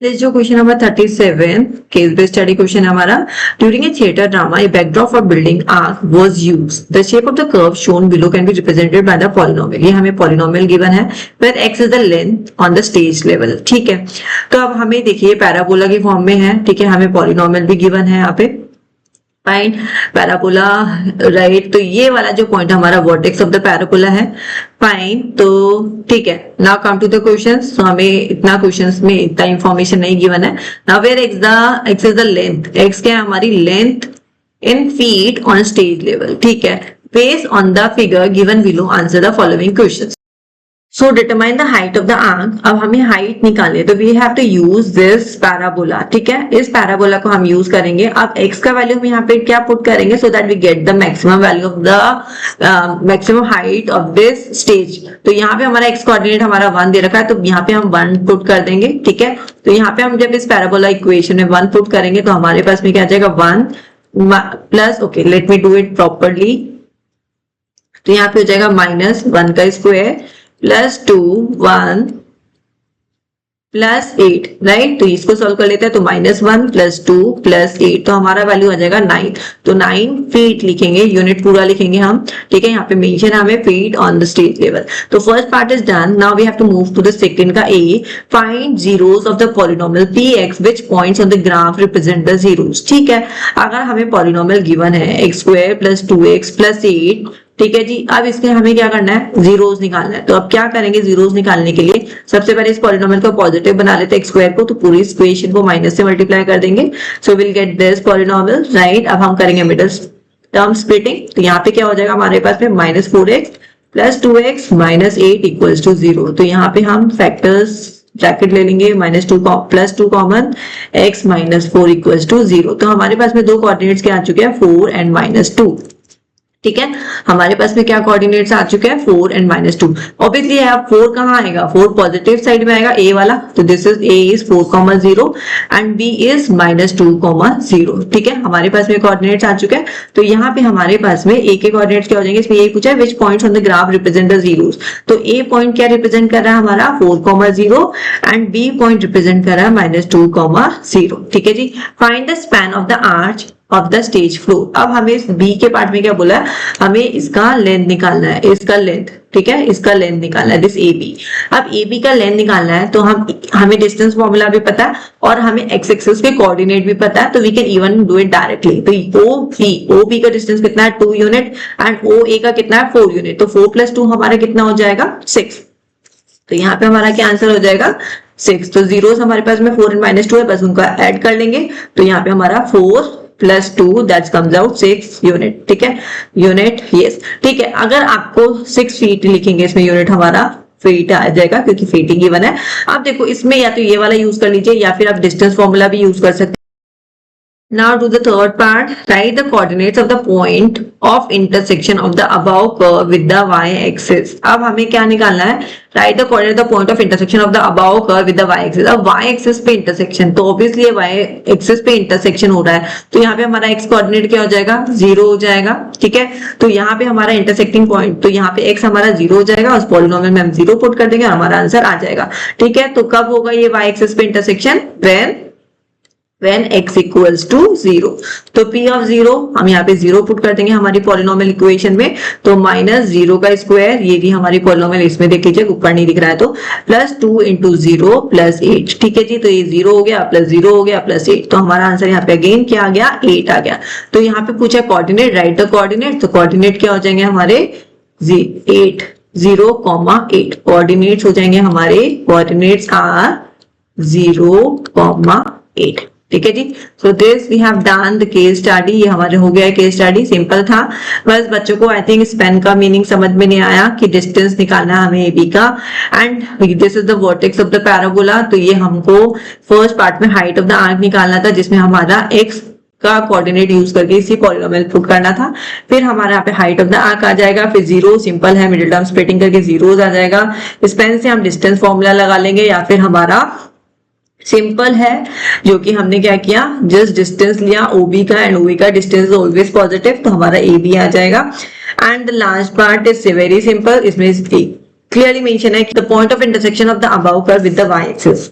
This जो question number 37 case based study question हमारा during a theatre drama a backdrop for building arch was used the shape of the curve shown below can be represented by the polynomial. ये हमें polynomial given है where x is the length on the stage level. ठीक है, तो अब हमें देखिए parabola के फॉर्म में है। ठीक है, हमें पॉलिनोमियल भी गिवन है यहाँ पे फाइन पैराबोला राइट। तो ये वाला जो पॉइंट हमारा वर्टेक्स ऑफ द पैराबोला है फाइन। तो ठीक है, now come to the questions. तो हमें इतना क्वेश्चंस में इतना इंफॉर्मेशन नहीं गिवन है। Now where x is the length, x क्या है हमारी length in feet on stage level. ठीक है, based on the figure given below answer the following questions. So determine the height of the arch. अब हमें height निकालनी है तो we have to use this parabola. ठीक है, इस पैराबोला को हम यूज करेंगे। अब x का वैल्यू हम यहाँ पे क्या पुट करेंगे so that we get the maximum value of the maximum height of this stage. तो यहाँ पे हमारा x कोऑर्डिनेट हमारा 1 दे रखा है तो यहाँ पे हम 1 पुट कर देंगे। ठीक है, तो यहाँ पे हम जब इस पैराबोला इक्वेशन में 1 पुट करेंगे तो हमारे पास में क्या आ जाएगा 1 plus, okay let me do it properly. तो यहाँ पे हो जाएगा -1 का स्क्वायर प्लस 2 1 प्लस 8 राइट। तो इसको सॉल्व कर लेते हैं तो -1 प्लस 2 प्लस 8 तो हमारा वैल्यू आ जाएगा 9। तो 9 फीट लिखेंगे, यूनिट पूरा लिखेंगे हम। ठीक है, यहाँ पे मेंशन हमें feet on the stage level. तो first part is done. Now we have to move to the second का A. Find zeros of the polynomial px which points on the graph represent the zeros. ठीक है, अगर हमें polynomial given है x² plus 2x plus 8। ठीक है जी, अब इसके हमें क्या करना है जीरोस निकालना है। तो अब क्या करेंगे जीरोस निकालने के लिए सबसे पहले इस पॉलिनोमियल को पॉजिटिव बना लेते हैं x² को। तो पूरी इक्वेशन को माइनस से मल्टीप्लाई कर देंगे so will get this polynomial right. अब हम करेंगे मिडिल टर्म स्प्लिटिंग। तो यहाँ पे क्या हो जाएगा हमारे पास में -4x plus 2x minus 8 equals to 0। तो यहाँ पे हम फैक्टर्स ब्रैकेट ले लेंगे -2 plus 2 common x minus 4 equals to 0। तो हमारे पास में दो कोऑर्डिनेट्स क्या आ चुके हैं 4 एंड -2। ठीक है, हमारे पास में क्या कोऑर्डिनेट्स आ चुके हैं 4 एंड -2। ऑब्वियसली है अब 4 कहाँ आएगा, 4 पॉजिटिव साइड में आएगा ए वाला। तो this is a is 4,0 and b is -2,0। ठीक है, हमारे पास में कोऑर्डिनेट्स आ चुके हैं। तो यहाँ पे हमारे पास में a के कोऑर्डिनेट्स क्या हो जाएंगे, इसमें यही पूछा है which points on the graph represent the zeros. तो a पॉइंट क्या रिप्रेजेंट कर रहा है हमारा 4,0 एंड b पॉइंट रिप्रेजेंट कर रहा है -2,0। ठीक है जी, find the span of the arch of the stage floor. अब हमें इस बी के पार्ट में क्या बोला है, हमें इसका लेंथ निकालना है, इसका लेंथ। ठीक है, इसका लेंथ निकालना है दिस ए बी। अब ए बी का लेंथ निकालना है तो हमें डिस्टेंस फॉर्मूला भी पता है और हमें एक्स एक्सिस के कोऑर्डिनेट भी पता है। तो we can even do it directly. तो ओ बी का डिस्टेंस कितना है 2 यूनिट एंड ओ ए का कितना है 4 यूनिट। तो 4 + 2 हमारा कितना हो जाएगा 6। तो यहाँ पे हमारा क्या आंसर हो जाएगा 6। तो जीरोस हमारे पास में 4 एंड -2 है, बस उनका ऐड कर लेंगे। तो यहाँ पे हमारा 4 + 2 दैट कम्स आउट 6 यूनिट। ठीक है, यूनिट यस। ठीक है, अगर आपको 6 फीट लिखेंगे इसमें यूनिट हमारा फीट आ जाएगा क्योंकि फीट ही गिवन है। अब देखो इसमें या तो ये वाला यूज कर लीजिए या फिर आप डिस्टेंस फॉर्मूला भी यूज कर सकते हैं। Now do the third part. Write the coordinates of the point of intersection of the above curve with the y-axis. अब हमें क्या निकालना है, write the coordinate of the point of intersection of the above curve with the y-axis. अब y-axis पे intersection, तो obviously y-axis पे intersection हो रहा है तो यहाँ पे हमारा x कोऑर्डिनेट क्या हो जाएगा 0 हो जाएगा। ठीक है, तो यहाँ पे हमारा इंटरसेक्टिंग पॉइंट, तो यहाँ पे x हमारा 0 हो जाएगा, उस पॉलिनोमियल में हम 0 पुट कर देंगे और हमारा आंसर आ जाएगा। ठीक है, तो कब होगा ये y-axis पे intersection, when x equals to 0। तो p of 0 हम यहाँ पे 0 पुट कर देंगे हमारी पॉलिनोमियल इक्वेशन में। तो -0 का स्क्वायर, ये भी हमारी पॉलिनोमियल, इसमें देख लीजिए ऊपर नहीं दिख रहा है, तो +2 × 0 + 8। ठीक है जी, तो ये 0 हो गया प्लस 0 हो गया प्लस 8। तो हमारा आंसर यहाँ पे अगेन क्या आ गया 8 आ गया। तो यहाँ पे पूछा कोऑर्डिनेट, राइट द कोऑर्डिनेट। तो कोऑर्डिनेट क्या हो जाएंगे हमारे 8 0,8 कोऑर्डिनेट्स हो जाएंगे हमारे, कोऑर्डिनेट्स आर 0,8। ठीक है जी, so this we have done the case study. ये हमारे हो गया केस स्टडी, सिंपल था। बस बच्चों को आई थिंक स्पेन का मीनिंग समझ में नहीं आया कि डिस्टेंस निकालना है हमें AB का and this is the vertex of the parabola. तो ये हमको फर्स्ट पार्ट में हाइट ऑफ द आर्क निकालना था जिसमें हमारा x का कोऑर्डिनेट यूज करके इसी पॉलिनोमियल पुट करना था। फिर हमारा यहाँ पे हाइट ऑफ द आर्क आ जाएगा, फिर 0 सिंपल है, मिडिल टर्म स्प्लिटिंग करके जीरोस आ जाएगा। स्पेन से हम डिस्टेंस फॉर्मूला लगा लेंगे या फिर हमारा सिंपल है जो कि हमने क्या किया, जस्ट डिस्टेंस लिया OB का एंड OB का डिस्टेंस इज ऑलवेज पॉजिटिव, तो हमारा AB आ जाएगा। And the last part is very simple, इसमें क्लियरली मेंशन है कि the point of intersection of the above curve with the y axis.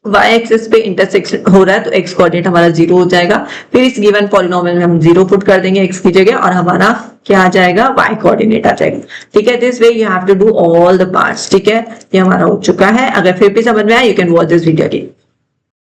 y axis पे intersection हो रहा है तो x कोऑर्डिनेट हमारा 0 हो जाएगा। फिर इस गिवन पॉलिनोमियल में हम 0 पुट कर देंगे x की जगह और हमारा क्या आ जाएगा, y कोऑर्डिनेट आ जाएगा। ठीक है, this way you have to do all the parts. ठीक है, ये हमारा हो चुका है। अगर फिर भी समझ में आया, you can watch this video again.